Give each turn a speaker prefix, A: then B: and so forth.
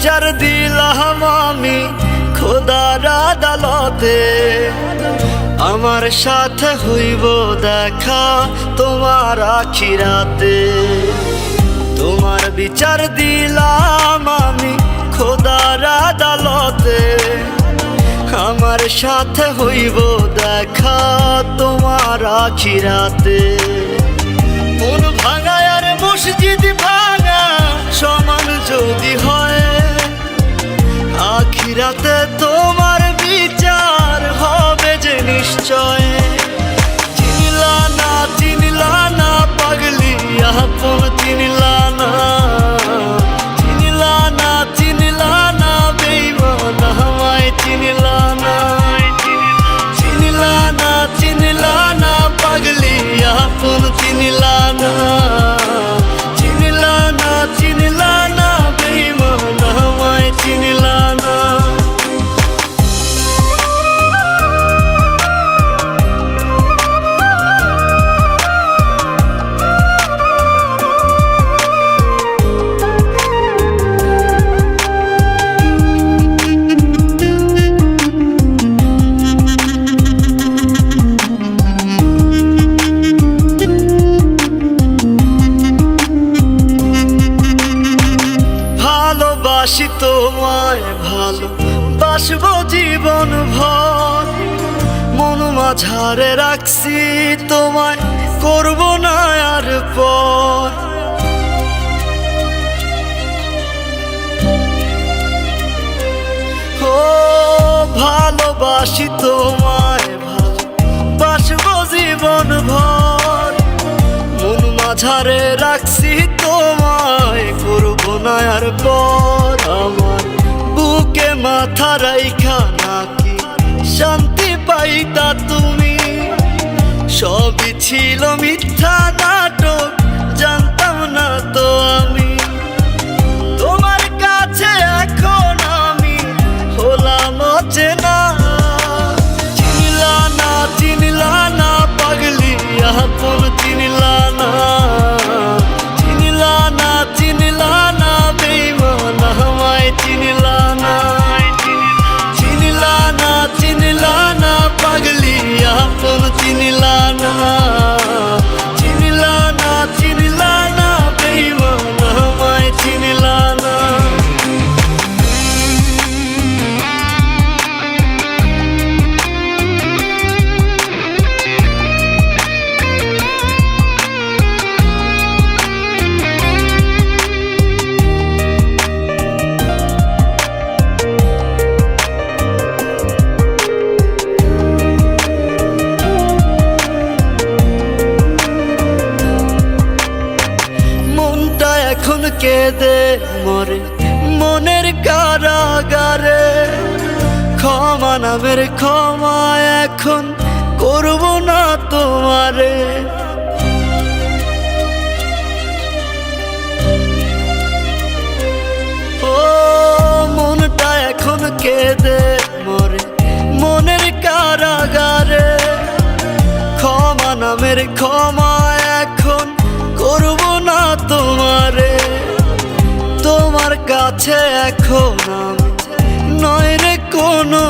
A: বিচার দিলাম আমি খোদার আদালতে। আমার সাথে হইব দেখা তোমার আখিরাতে। তোমার বিচার দিলাম আমি খোদার আদালতে। আমার সাথে হইব দেখা তোমার আখিরাতে। মন ভাঙা আর মসজিদ ভাঙা সমান যদি হয়, আখিরাতে তোমার বিচার হবে যে নিশ্চয়। চিনলা না পাগলি আপন চিনলা না, চিনলা না বেঈমান আমায় চিনলা না। চিনলা না পাগলি আপন চিনলা না, চিনলা না বেঈমান আমায় চিনলা না। ভালোবাসি তোমায় ভালোবাসবো জীবন ভর। মন মাঝারে রাখছি তোমায় করব না আর পর। ও ভালোবাসি তোমায় ভালোবাসবো জীবন ভর। মন মাঝারে রাখছি তোমায় করব না আর পর। আমার বুকে মাথা রাইখা নাকি শান্তি পাইতা তুমি? সবই ছিল মিথ্যা নাটক, জানতাম না তো আমি। তোমার কাছে এখন আমি হলাম অচেনা। চিনলা না পাগলি আপন চিনলা না। চিনলা না বেঈমান আমায় চিনলা না। চিনলা না পাগলি আপন চিনলা না। চিনলা না বেঈমান আমায় চিনলা না। এখন কেঁদে মরে মনের কারাগারে। ক্ষমা নামের ক্ষমা এখন করব না তোমারে। ও মনটা এখন কেঁদে মরে মনের কারাগারে। ক্ষমা নামের ক্ষমা এখন করব না তোমারে। তোমার কাছে এখন আমি নয় রে কোনো